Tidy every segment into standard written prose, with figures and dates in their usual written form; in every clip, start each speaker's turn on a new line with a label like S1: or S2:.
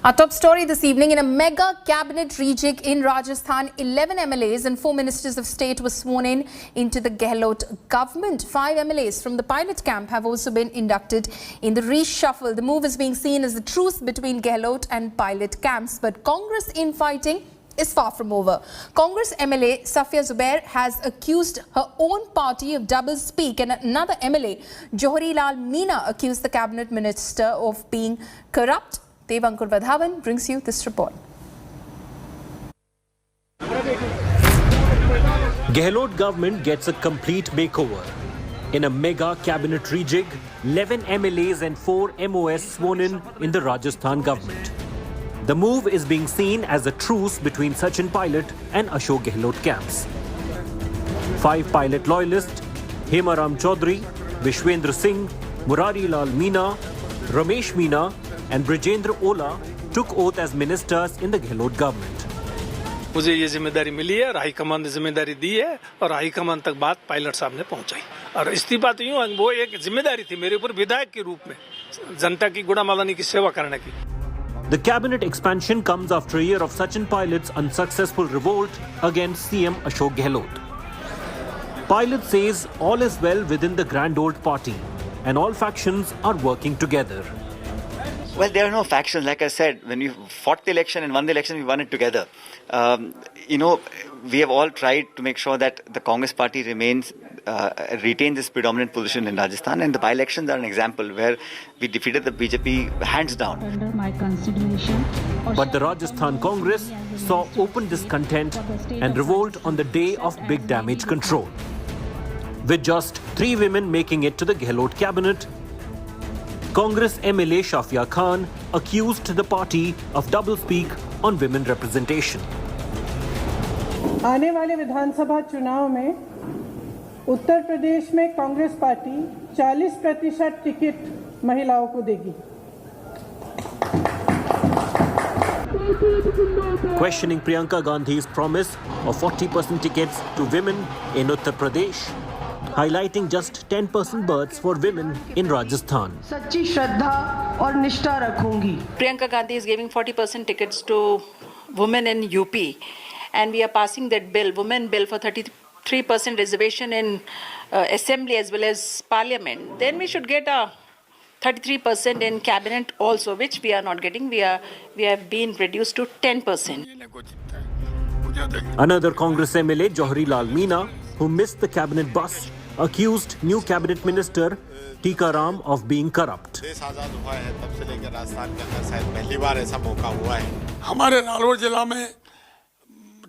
S1: Our top story this evening: in a mega cabinet rejig in Rajasthan, 11 MLAs and 4 ministers of state were sworn in into the Gehlot government. 5 MLAs from the pilot camp have also been inducted in the reshuffle. The move is being seen as the truce between Gehlot and pilot camps, but Congress infighting is far from over. Congress MLA Safia Zubair has accused her own party of double-speak, and another MLA, Johari Lal Meena, accused the cabinet minister of being corrupt. Devankur Vadhavan brings you this report.
S2: Gehlot government gets a complete makeover. In a mega cabinet rejig, 11 MLAs and 4 MOS sworn in the Rajasthan government. The move is being seen as a truce between Sachin Pilot and Ashok Gehlot camps. 5 pilot loyalists, Hema Ram Chaudhary, Vishwendra Singh, Murari Lal Meena, Ramesh Meena and Brijendra Ola took oath as ministers in the Gehlot government.
S3: मुझे ये जिम्मेदारी मिली है, high command ने जिम्मेदारी दी है और high command तक बात पायलट साहब ने पहुंचाई और इस्तीफा तो यूं वो एक जिम्मेदारी थी मेरे ऊपर विधायक के रूप में जनता की गुड़ामालानी की सेवा करने की.
S2: The cabinet expansion comes after a year of Sachin Pilot's unsuccessful revolt against CM Ashok Gehlot. Pilot says all is well within the grand old party and all factions are working together.
S4: Well, there are no factions. Like I said, when you fought the election and won the election, we won it together. We have all tried to make sure that the Congress party retains its predominant position in Rajasthan, and the by-elections are an example where we defeated the BJP hands down.
S5: Under my consideration.
S2: But the Rajasthan Congress saw open discontent and revolt on the day of big damage control. With just 3 women making it to the Gehlot cabinet, Congress MLA Shafia Khan accused the party of doublespeak on women representation.
S6: आने वाले विधानसभा चुनाव में उत्तर प्रदेश में Congress party 40% ticket महिलाओं को देगी.
S2: Questioning Priyanka Gandhi's promise of 40% tickets to women in Uttar Pradesh, highlighting just 10% berths for women in Rajasthan.
S6: सच्ची श्रद्धा और निष्ठा रखूंगी.
S7: Priyanka Gandhi is giving 40% tickets to women in UP, and we are passing that bill, women bill, for 33% reservation in assembly as well as parliament. Then we should get a 33% in cabinet also, which we are not getting. We have been reduced to 10%.
S2: Another Congress MLA, Johari Lal Meena, who missed the cabinet bus, accused new cabinet minister Tika Ram of being corrupt.
S8: हमारे नागौर जिला में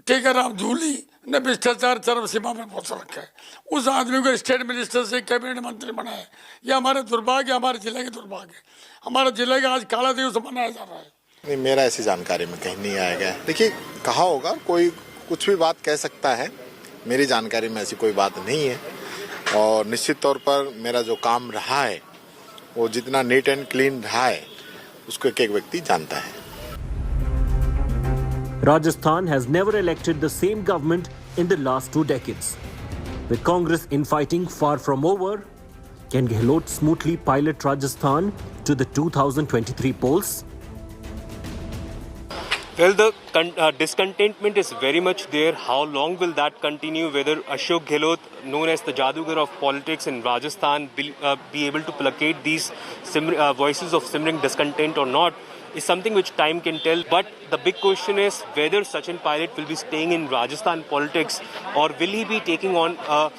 S8: टीका राम झूली ने भ्रष्टाचार चरम सीमा पर पहुंच रखा है. उस आदमी को स्टेट मिनिस्टर से कैबिनेट मंत्री बनाया. ये हमारे दुर्भाग्य, हमारे जिले के दुर्भाग्य. हमारे जिले का आज काला दिवस मनाया जा रहा है.
S9: नहीं, मेरा ऐसी जानकारी में कहीं नहीं आया गया. देखिए, कहा होगा, कोई कुछ भी बात कह सकता है. मेरी जानकारी में ऐसी कोई बात नहीं है और निश्चित तौर पर मेरा जो काम रहा है वो जितना नीट एंड क्लीन रहा है उसको एक एक व्यक्ति जानता है.
S2: Rajasthan has never elected the same government in the last 2 decades. With Congress infighting far from over, can Gehlot smoothly pilot Rajasthan to the 2023 polls?
S10: Well, the discontentment is very much there. How long will that continue? Whether Ashok Gehlot, known as the Jadugar of politics in Rajasthan, will be able to placate these voices of simmering discontent or not, is something which time can tell. But the big question is whether Sachin Pilot will be staying in Rajasthan politics or will he be taking on a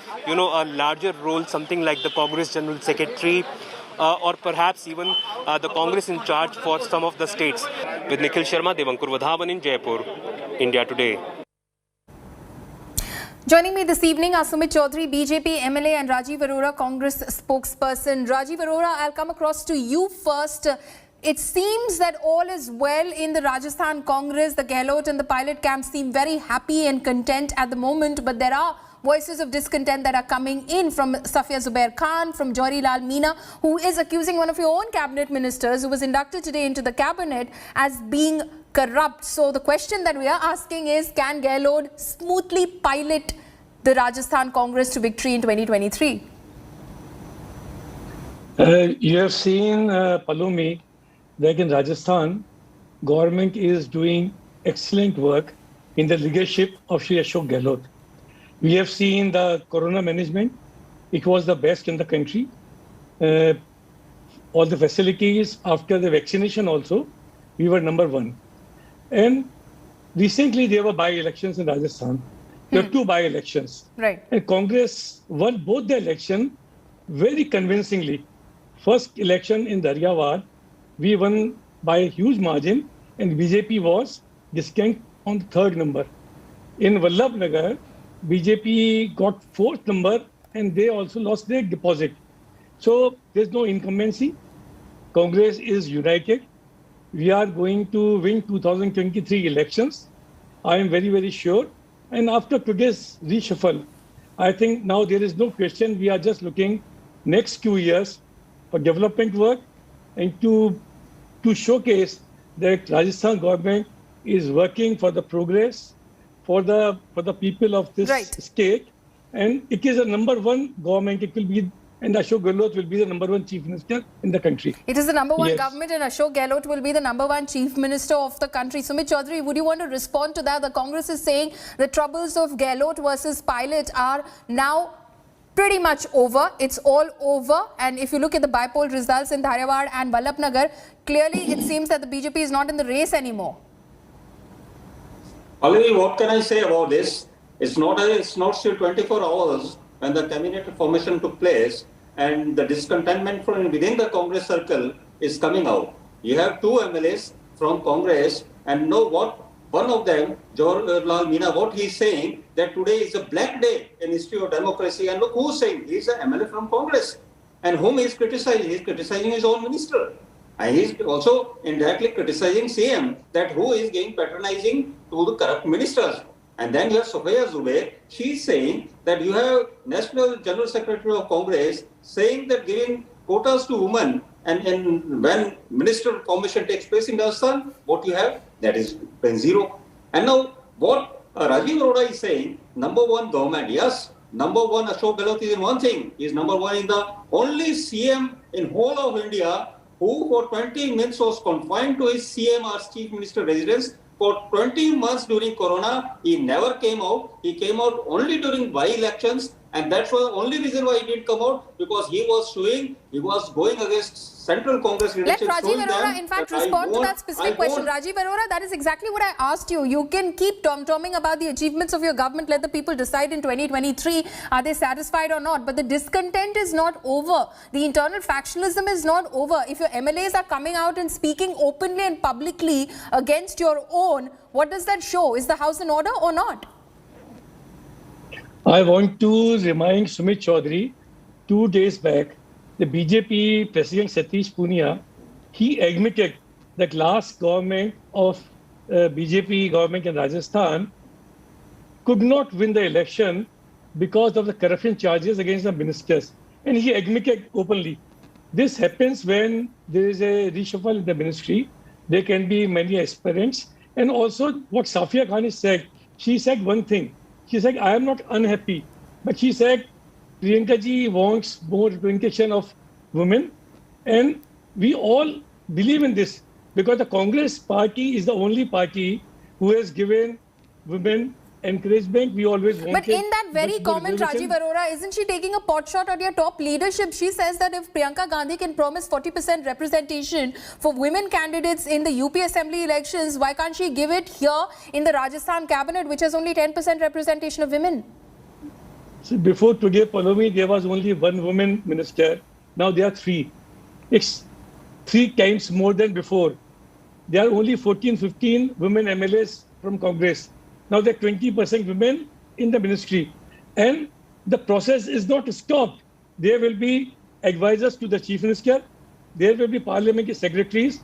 S10: larger role, something like the Congress General Secretary or perhaps even the Congress in charge for some of the states. With Nikhil Sharma, Devankur Vadhavan in Jaipur, India Today.
S1: Joining me this evening are Sumit Chaudhary, BJP MLA, and Rajiv Arora, Congress spokesperson. Rajiv Arora, I'll come across to you first. It seems that all is well in the Rajasthan Congress. The Gehlot and the pilot camp seem very happy and content at the moment, but there are voices of discontent that are coming in from Safia Zubair Khan, from Johari Lal Meena, who is accusing one of your own cabinet ministers who was inducted today into the cabinet as being corrupt. So the question that we are asking is, can Gehlot smoothly pilot the Rajasthan Congress to victory in 2023?
S11: You have seen, Palumi, like in Rajasthan,
S5: government is doing excellent work in the leadership of Shri Ashok Gehlot. We have seen the corona management. It was the best in the country. All the facilities after the vaccination also, we were number one. And recently there were by-elections in Rajasthan. There were two by-elections.
S1: Right.
S5: And Congress won both the election very convincingly. First election in Daryawad, we won by a huge margin, and BJP was distinct on the third number. In Vallabhnagar, BJP got fourth number, and they also lost their deposit. So there's no incumbency. Congress is united. We are going to win 2023 elections. I am very, very sure. And after today's reshuffle, I think now there is no question. We are just looking next 2 years for development work and to showcase that Rajasthan government is working for the progress for the people of this state. And it is a number one government. It will be, and Ashok Gehlot will be the number one chief minister in the country.
S1: It is the number one government, and Ashok Gehlot will be the number one chief minister of the country. Sumit Chaudhary, would you want to respond to that? The Congress is saying the troubles of Gehlot versus Pilot are now pretty much over. It's all over. And if you look at the by-poll results in Dharyawad and Vallabhnagar, clearly it seems that the BJP is not in the race anymore.
S11: Pallavi, what can I say about this? It's not still 24 hours when the cabinet formation took place, and the discontentment from within the Congress circle is coming out. You have two MLAs from Congress, and know what? One of them, Jawaharlal Meena, what he's saying, that today is a black day in history of democracy. And look who's saying, he's an MLA from Congress. And whom he's criticizing? He's criticizing his own minister. And he's also indirectly criticizing CM, that who is getting patronizing to the corrupt ministers. And then you have Sophia Zubair, she's saying that you have National General Secretary of Congress saying that giving quotas to women, and when minister formation takes place in Rajasthan, what you have? That is zero. And now what Rajiv Arora is saying, number one government, yes, number one Ashok Gehlot is in one thing, he is number one in the only CM in whole of India who for 20 minutes was confined to his CM or chief minister residence. For 20 months during Corona, he never came out. He came out only during by-elections, and that's the only reason why he didn't come out, because he was going against Central Congress leadership.
S1: Let Rajiv Arora, in fact, respond to that specific question. Rajiv Arora, that is exactly what I asked you. You can keep tom-tomming about the achievements of your government. Let the people decide in 2023, are they satisfied or not? But the discontent is not over. The internal factionalism is not over. If your MLAs are coming out and speaking openly and publicly against your own, what does that show? Is the house in order or not?
S5: I want to remind Sumit Chaudhary, 2 days back, the BJP President Satish Punia, he admitted that last government of BJP government in Rajasthan could not win the election because of the corruption charges against the ministers. And he admitted openly. This happens when there is a reshuffle in the ministry. There can be many aspirants. And also what Safia Khan has said, she said one thing. She said, I am not unhappy. But she said, Priyanka ji wants more representation of women. And we all believe in this because the Congress party is the only party who has given women encouragement. We always wanted.
S1: But in that very comment, Rajiv Arora, isn't she taking a pot shot at your top leadership? She says that if Priyanka Gandhi can promise 40% representation for women candidates in the UP Assembly elections, why can't she give it here in the Rajasthan cabinet, which has only 10% representation of women?
S5: So before today, Pallavi, there was only one woman minister. Now there are three. It's 3 times more than before. There are only 14, 15 women MLAs from Congress. Now there are 20% women in the ministry. And the process is not stopped. There will be advisors to the chief minister. There will be parliamentary secretaries.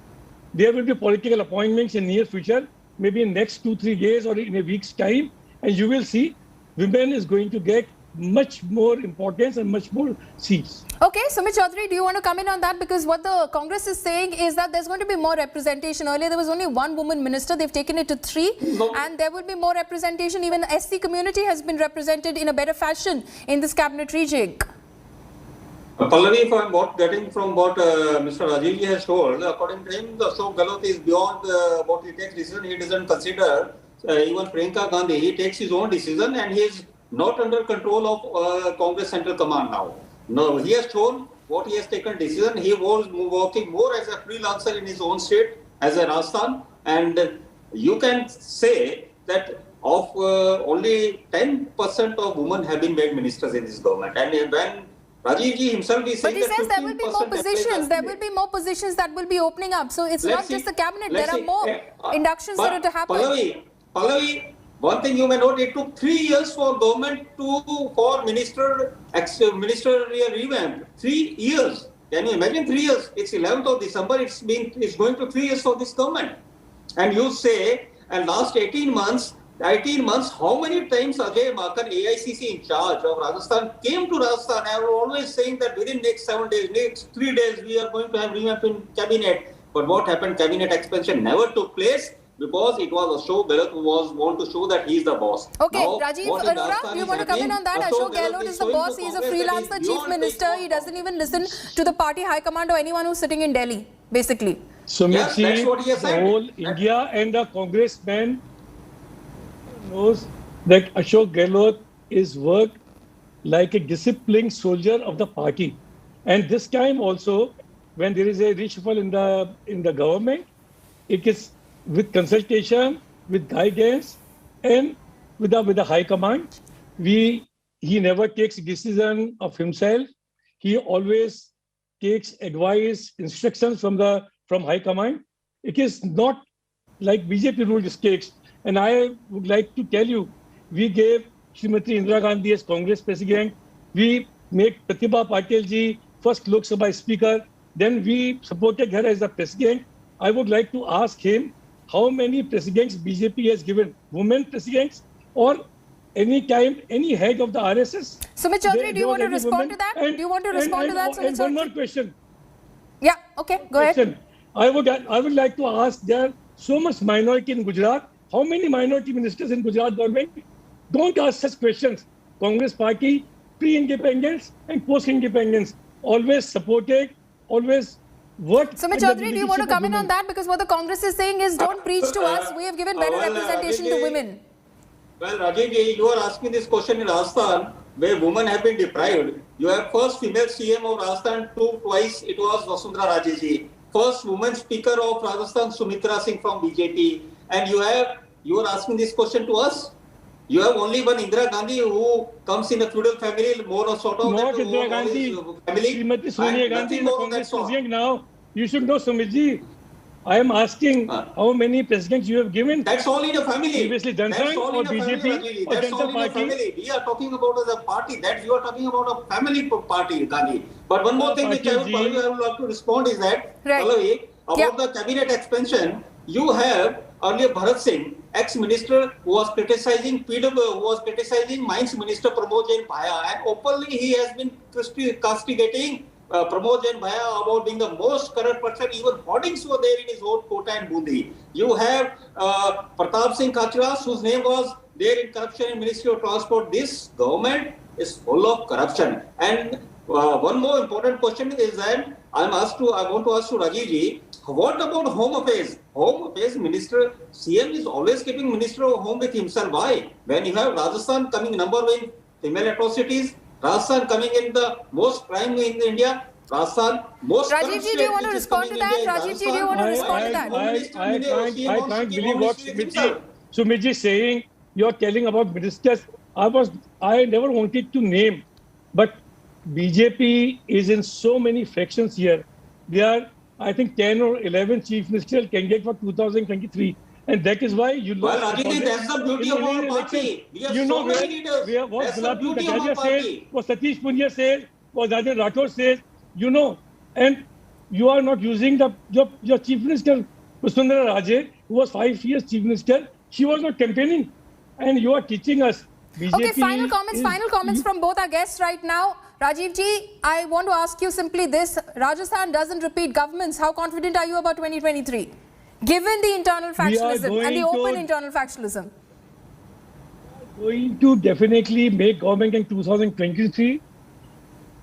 S5: There will be political appointments in near future, maybe in next 2-3 days or in a week's time. And you will see women is going to get much more importance and much more seats.
S1: Okay, Sumit Chaudhary, do you want to come in on that? Because what the Congress is saying is that there's going to be more representation. Earlier, there was only 1 woman minister. They've taken it to 3. No. And there will be more representation. Even the SC community has been represented in a better fashion in this cabinet rejig.
S11: Pallavi, if I'm getting from what Mr. Rajiv has told, according to him, the Ashok Gehlot is beyond what he takes decision. He doesn't consider even Priyanka Gandhi. He takes his own decision and he is not under control of Congress Central Command now. No, he has shown what he has taken decision. He was working more as a freelancer in his own state, as a Rajasthan, and you can say that of only 10% of women have been made ministers in this government. And when Rajiv ji himself is
S1: But
S11: saying
S1: he
S11: that
S1: says there will be more
S11: 15%
S1: positions. There will be more positions that will be opening up. So it's not just the cabinet. There are more inductions that are to happen.
S11: Pallavi, one thing you may note, it took 3 years for government for ministerial revamp. 3 years. Can you imagine 3 years? It's 11th of December. It's going to 3 years for this government. And you say, and last 18 months, how many times Ajay Makhan, AICC in charge of Rajasthan, came to Rajasthan and were always saying that within next 7 days, next 3 days, we are going to have revamp in cabinet. But what happened? Cabinet expansion never took place because it was Ashok Gehlot who want to show that he is the boss.
S1: Okay,
S11: now,
S1: Rajiv Arora, do you want to come in on that? Ashok Gehlot is the boss. He is a freelancer chief minister. He doesn't even listen to the party high command or anyone who's sitting in Delhi, basically.
S5: Sumit ji,
S11: that's what he has
S5: the
S11: said.
S5: whole India and the congressman knows that Ashok Gehlot is worked like a disciplined soldier of the party. And this time also, when there is a reshuffle in the government, it is with consultation, with guidance, and with the high command. He never takes decision of himself. He always takes advice, instructions from high command. It is not like BJP ruled states. And I would like to tell you, we gave Srimati Indira Gandhi as Congress president. We made Pratibha Patil ji first Lok Sabha speaker. Then we supported her as the president. I would like to ask him how many presidents BJP has given, women presidents, or any time, any head of the RSS.
S1: Sumit Chaudhary, do you want to respond to that? Do you want to respond to that, Sumit
S5: And one more
S1: Chaudhary?
S5: question.
S1: Yeah, okay, go ahead.
S5: I would like to ask, there are so much minority in Gujarat. How many minority ministers in Gujarat government? Don't ask such questions. Congress party, pre-independence and post-independence, always supported, always worked.
S1: Sumit Chaudhary, do you want to come in on that? Because what the Congress is saying is don't preach to us. We have given better representation to women.
S11: Well, Rajiv ji, you are asking this question in Rajasthan where women have been deprived. You have first female CM of Rajasthan twice. It was Vasundhara Raje ji. First woman speaker of Rajasthan, Sumitra Singh from BJP. And you are asking this question to us. You have only one Indira Gandhi who comes in a feudal family, more or sort of.
S5: Not Indira Gandhi. Srimati Sonia Gandhi is the Congress president now. You should know, Sumit ji. I am asking how many presidents you have given.
S11: That's all in a family.
S5: Previously Jansangh or BJP or
S11: That's all
S5: Janata
S11: in a family. We are talking about as a party. That you are talking about a family party, Gandhi. But one more thing which I would love to respond is that, Pallavi, about the cabinet expansion, you have earlier Bharat Singh, ex-minister, who was criticizing who was criticizing Mines Minister Pramod Jain Bhaya, and openly he has been castigating Pramod Jain Bhaya about being the most corrupt person. Even hoardings were there in his own Kota and Bundi. You have Pratap Singh Kachras, whose name was there in corruption in Ministry of Transport. This government is full of corruption. And one more important question is that I want to ask to Rajiv ji, what about Home Affairs? Home Affairs Minister, CM is always keeping Minister of Home with himself. Why? When you have Rajasthan coming number one in female atrocities, Rajasthan coming in the most crime in India, Rajasthan most
S1: Rajiv ji, do you want to respond to that? Rajiv ji, do you want to respond to that?
S5: I can't believe what Sumit ji is saying. You are telling about ministers. I never wanted to name, but BJP is in so many fractions here. There are, I think, 10 or 11 chief ministerial candidates for 2023. And that is why you lost.
S11: Well, Rajiv, that's the beauty of our party. We have so many leaders.
S5: What Gulabji Kataria says, what Satish Punia says, what Rajan Rathore says, you know. And you are not using your chief minister, Vasundhara Raje, who was 5 years chief minister. She was not campaigning. And you are teaching us. BJP
S1: okay, final comments from both our guests right now. Rajiv ji, I want to ask you simply this. Rajasthan doesn't repeat governments. How confident are you about 2023? Given the internal factionalism and the open internal factionalism.
S5: Going to definitely make government in 2023.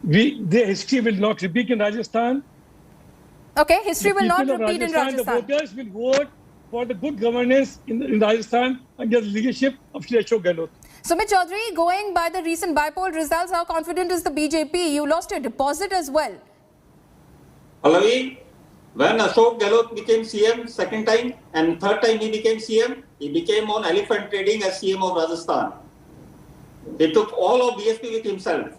S5: Their history will not repeat in Rajasthan.
S1: Okay, history will not
S5: People of
S1: repeat in
S5: The
S1: Rajasthan.
S5: voters will vote for the good governance in Rajasthan under the leadership of Shri Ashok Gehlot.
S1: Sumit Chaudhary, going by the recent bipoll results, how confident is the BJP? You lost your deposit as well.
S11: Pallavi, when Ashok Gehlot became CM second time and third time he became CM, he became on elephant trading as CM of Rajasthan. He took all of BSP with himself.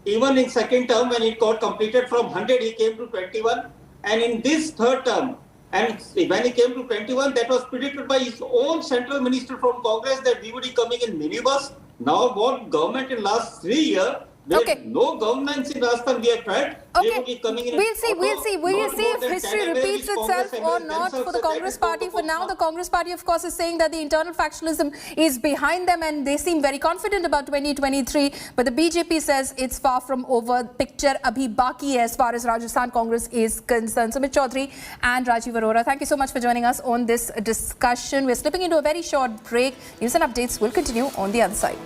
S11: Even in second term, when it got completed from 100, he came to 21. And in this third term, and when he came to 21, that was predicted by his own central minister from Congress that we would be coming in minibus. Now, what government in last 3 years, where no governance in Rajasthan we have tried, they would be coming in.
S1: We'll see if history repeats itself or not for the Congress party. For now, the Congress party, of course, is saying that the internal factionalism is behind them and they seem very confident about 2023. But the BJP says it's far from over. Picture abhi baki hai as far as Rajasthan Congress is concerned. Sumit Chaudhary and Rajiv Arora, thank you so much for joining us on this discussion. We're slipping into a very short break. News and updates will continue on the other side.